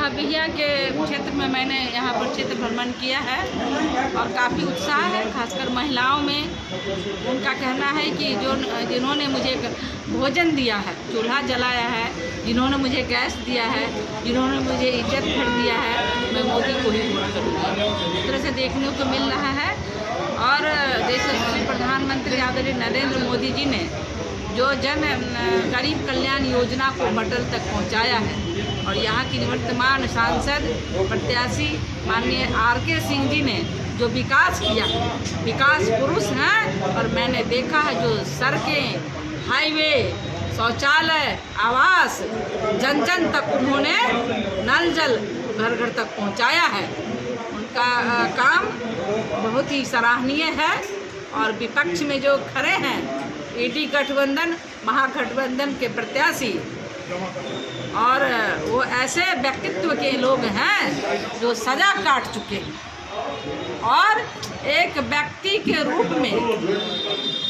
डहाबिया के क्षेत्र में मैंने यहाँ पर क्षेत्र भ्रमण किया है और काफ़ी उत्साह है, खासकर महिलाओं में। उनका कहना है कि जिन्होंने मुझे भोजन दिया है, चूल्हा जलाया है, जिन्होंने मुझे गैस दिया है, जिन्होंने मुझे इज्जत भर दिया है, मैं मोदी को ही वोट करूँगी। इस तरह से देखने को मिल रहा है। और यशस्वी प्रधानमंत्री आदरणीय नरेंद्र मोदी जी ने जो गरीब कल्याण योजना को मटल तक पहुंचाया है और यहाँ की निवर्तमान सांसद प्रत्याशी माननीय आर.के. सिंह जी ने जो विकास किया, विकास पुरुष हैं। और मैंने देखा है जो सड़कें, हाईवे, शौचालय, आवास, जन जन तक उन्होंने नल जल घर घर तक पहुँचाया है। उनका काम बहुत ही सराहनीय है। और विपक्ष में जो खड़े हैं इंडी गठबंधन, महागठबंधन के प्रत्याशी, और वो ऐसे व्यक्तित्व के लोग हैं जो सजा काट चुके हैं और एक व्यक्ति के रूप में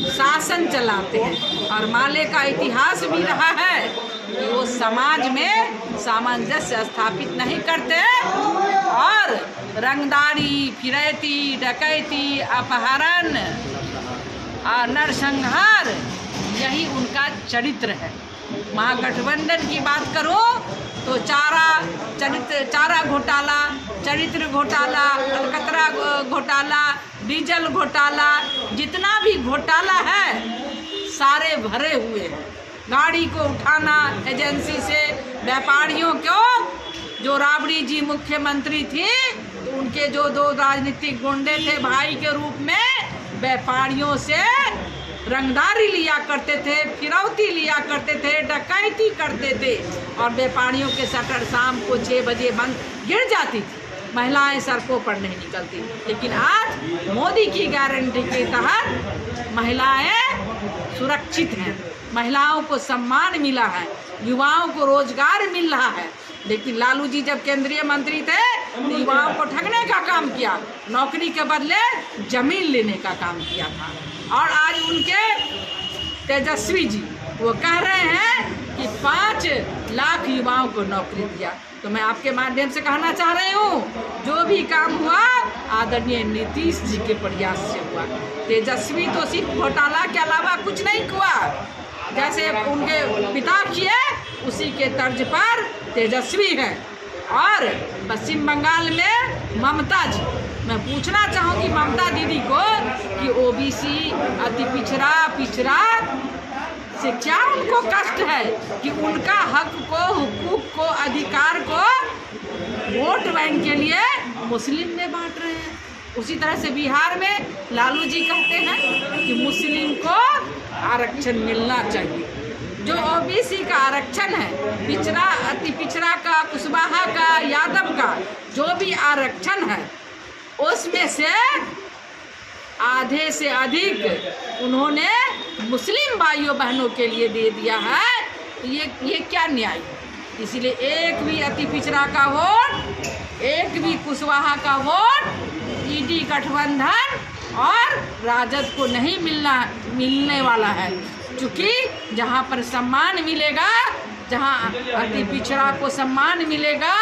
शासन चलाते हैं। और माले का इतिहास भी रहा है कि वो समाज में सामंजस्य स्थापित नहीं करते और रंगदारी, फिरैती, डकैती, अपहरण और नरसंहार, यही उनका चरित्र है। महागठबंधन की बात करो तो चारा घोटाला, चरित्र घोटाला, अलकतरा घोटाला, डीजल घोटाला, जितना भी घोटाला है सारे भरे हुए हैं। गाड़ी को उठाना एजेंसी से, व्यापारियों को, जो राबड़ी जी मुख्यमंत्री थी तो उनके जो दो राजनीतिक गुंडे थे भाई के रूप में, व्यापारियों से रंगदारी लिया करते थे, फिरौती लिया करते थे, डकैती करते थे और व्यापारियों के शटर शाम को 6 बजे बंद गिर जाती थी, महिलाएं सड़कों पर नहीं निकलती। लेकिन आज मोदी की गारंटी के तहत महिलाएं सुरक्षित हैं, महिलाओं को सम्मान मिला है, युवाओं को रोजगार मिल रहा है। लेकिन लालू जी जब केंद्रीय मंत्री थे तो युवाओं को ठगने का काम किया, नौकरी के बदले जमीन लेने का काम किया था। और आज उनके तेजस्वी जी वो कह रहे हैं कि 5 लाख युवाओं को नौकरी दिया। तो मैं आपके माध्यम से कहना चाह रही हूँ, जो भी काम हुआ आदरणीय नीतीश जी के प्रयास से हुआ। तेजस्वी तो सिर्फ घोटाला के अलावा कुछ नहीं हुआ, जैसे उनके पिता किए उसी के तर्ज पर तेजस्वी है। और पश्चिम बंगाल में ममता जी, मैं पूछना चाहूँगी ममता दीदी को कि ओबीसी, अति पिछड़ा से क्या उनको कष्ट है कि उनका हक को, हुकूक को, अधिकार को वोट बैंक के लिए मुस्लिम में बांट रहे हैं। उसी तरह से बिहार में लालू जी कहते हैं कि मुस्लिम को आरक्षण मिलना चाहिए। जो ओबीसी का आरक्षण है, पिछड़ा, अति पिछड़ा का, कुशवाहा का, यादव का जो भी आरक्षण है, उसमें से आधे से अधिक उन्होंने मुस्लिम भाइयों बहनों के लिए दे दिया है। तो ये क्या न्याय है? इसलिए एक भी अति पिछड़ा का वोट, एक भी कुशवाहा का वोट इंडी गठबंधन और राजद को नहीं मिलने वाला है। क्योंकि जहाँ पर सम्मान मिलेगा, जहाँ अति पिछड़ा को सम्मान मिलेगा,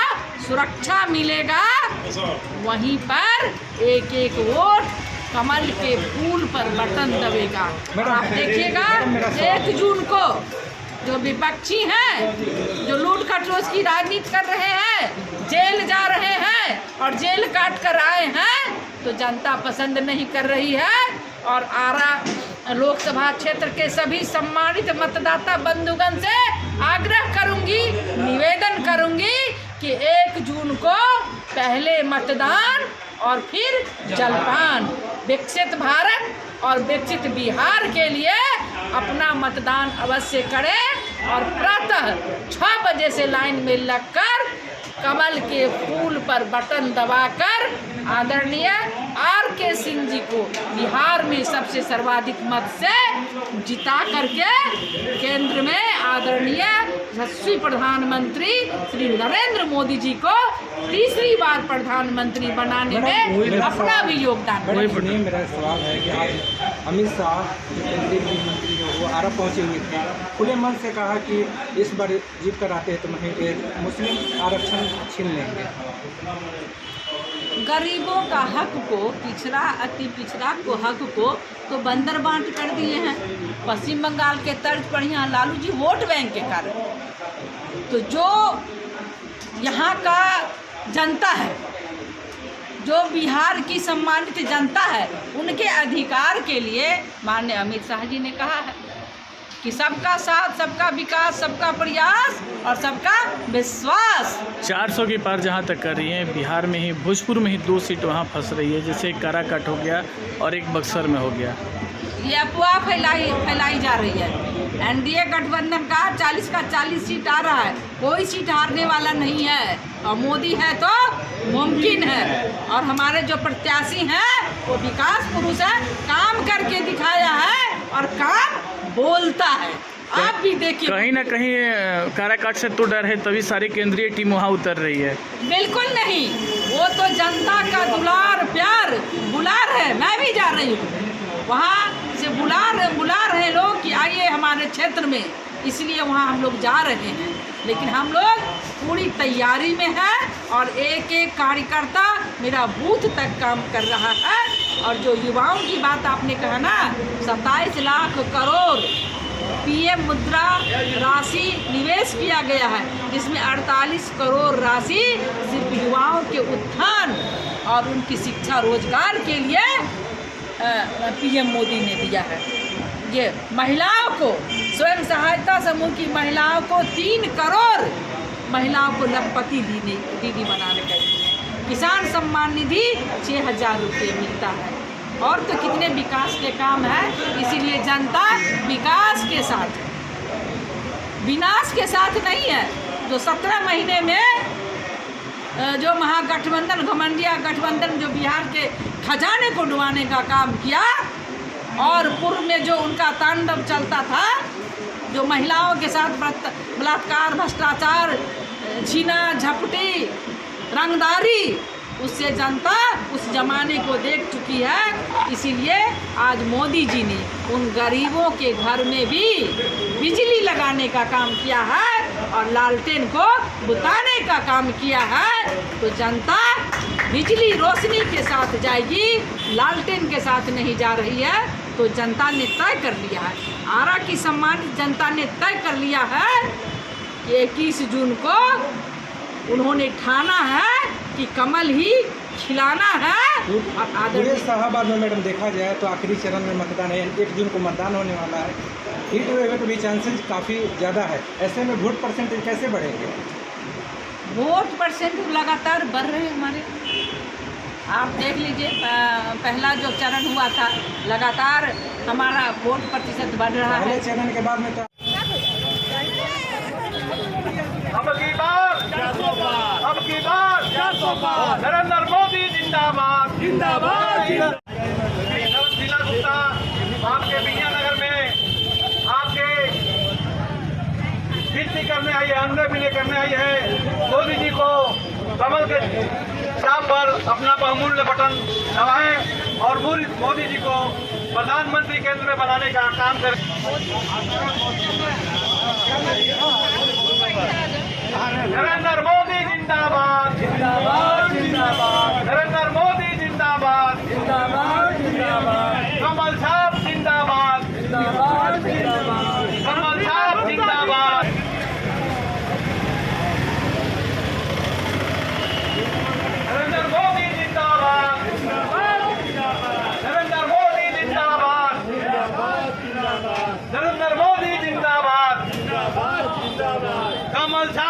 सुरक्षा मिलेगा, वहीं पर एक एक वोट कमल के फूल पर बटन दबेगा। आप देखिएगा 1 जून को जो विपक्षी हैं, जो लूट खटोस की राजनीति कर रहे हैं, जेल जा रहे हैं और जेल काट कर आए हैं, तो जनता पसंद नहीं कर रही है। और आरा लोकसभा क्षेत्र के सभी सम्मानित मतदाता बंधुगण से आग्रह करूंगी, निवेदन करूंगी कि 1 जून को पहले मतदान और फिर जलपान। विकसित भारत और विकसित बिहार के लिए अपना मतदान अवश्य करें और प्रातः 6 बजे से लाइन में लगकर कमल के फूल पर बटन दबाकर आदरणीय आर.के. सिंह जी को बिहार में सबसे सर्वाधिक मत से जिता करके केंद्र में आदरणीय यशस्वी प्रधानमंत्री श्री नरेंद्र मोदी जी को तीसरी बार प्रधानमंत्री बनाने में अपना भी योगदान। मेरा सवाल है कि आज अमित शाह केंद्रीय गृह मंत्री जो हुआ आरा पहुंची हुई थी, खुले मन से कहा कि इस बार जीत कर आते हैं तो वहीं मुस्लिम आरक्षण छीन लेंगे। गरीबों का हक को, पिछड़ा अति पिछड़ा को हक को तो बंदर बांट कर दिए हैं। पश्चिम बंगाल के तर्ज पर यहाँ लालू जी वोट बैंक के कारण, तो जो यहाँ का जनता है, जो बिहार की सम्मानित जनता है, उनके अधिकार के लिए माननीय अमित शाह जी ने कहा है कि सबका साथ, सबका विकास, सबका प्रयास और सबका विश्वास। 400 की पार जहां तक कर रही हैं, बिहार में ही भोजपुर में ही 2 सीट वहां फंस रही है, जैसे एक काराकाट हो गया और एक बक्सर में हो गया। ये अफवाह फैलाई जा रही है। एनडीए गठबंधन का 40 का 40 सीट आ रहा है, कोई सीट हारने वाला नहीं है, और मोदी है तो मुमकिन है। और हमारे जो प्रत्याशी हैं वो विकास पुरुष है, काम करके दिखाया है और काम बोलता है। आप भी देखिए, कहीं ना कहीं काराकाट से तो डर है, तभी सारी केंद्रीय टीम वहाँ उतर रही है। बिल्कुल नहीं, वो तो जनता का दुलार प्यार बुलार है। मैं भी जा रही हूँ वहाँ से, बुला रहे लोग कि आइए हमारे क्षेत्र में, इसलिए वहाँ हम लोग जा रहे हैं। लेकिन हम लोग पूरी तैयारी में हैं और एक एक कार्यकर्ता मेरा बूथ तक काम कर रहा है। और जो युवाओं की बात आपने कहा ना, 27 लाख करोड़ पीएम मुद्रा राशि निवेश किया गया है, जिसमें 48 करोड़ राशि सिर्फ युवाओं के उत्थान और उनकी शिक्षा रोजगार के लिए पीएम मोदी ने दिया है। ये महिलाओं को, स्वयं सहायता समूह की महिलाओं को 3 करोड़ महिलाओं को लखपति दीदी बनाने का, किसान सम्मान निधि 6000 रुपये मिलता है। और तो कितने विकास के काम हैं। इसीलिए जनता विकास के साथ है, विनाश के साथ नहीं है। जो 17 महीने में जो महागठबंधन, घमंडिया गठबंधन, जो बिहार के खजाने को डुबाने का काम किया, और पूर्व में जो उनका तांडव चलता था, जो महिलाओं के साथ बलात्कार, भ्रष्टाचार, छीना झपटी, रंगदारी, उससे जनता उस जमाने को देख चुकी है। इसीलिए आज मोदी जी ने उन गरीबों के घर में भी बिजली लगाने का काम किया है और लालटेन को बुताने का काम किया है। तो जनता बिजली रोशनी के साथ जाएगी, लालटेन के साथ नहीं जा रही है। तो जनता ने तय कर लिया है, आरा की सम्मानित जनता ने तय कर लिया है कि 21 जून को उन्होंने ठाना है कि कमल ही खिलाना है। पूरे शाहाबाद में मैडम देखा जाए तो आखिरी चरण में मतदान है, 1 जून को मतदान होने वाला है। हीट वेव के भी चांसेस काफ़ी ज़्यादा है, ऐसे में वोट परसेंटेज कैसे बढ़ेंगे? वोट परसेंट लगातार बढ़ रहे हैं हमारे। आप देख लीजिए, पहला जो चरण हुआ था, लगातार हमारा वोट प्रतिशत बढ़ रहा है। पहले चरण के बाद में तो अब की बार 400 पार नरेंद्र मोदी जिंदाबाद जिंदाबाद। जिला गुप्ता आपके विजयनगर में आपके विनती करने आई है, अनुरोध विनय करने आई है। मोदी जी को कमल के चाप पर अपना बहुमूल्य बटन दबाएं और मोदी जी को प्रधानमंत्री केंद्र में बनाने का काम करें। नरेंद्र मोदी जिंदाबाद जिंदाबाद जिंदाबाद। नरेंद्र मोदी जिंदाबाद जिंदाबाद जिंदाबाद। कमल साहब जिंदाबाद जिंदाबाद जिंदाबाद। कमल साहब जिंदाबाद। नरेंद्र मोदी जिंदाबाद जिंदाबाद जिंदाबाद। नरेंद्र मोदी जिंदाबाद जिंदाबाद जिंदाबाद। नरेंद्र मोदी जिंदाबाद जिंदाबाद जिंदाबाद। कमल साहब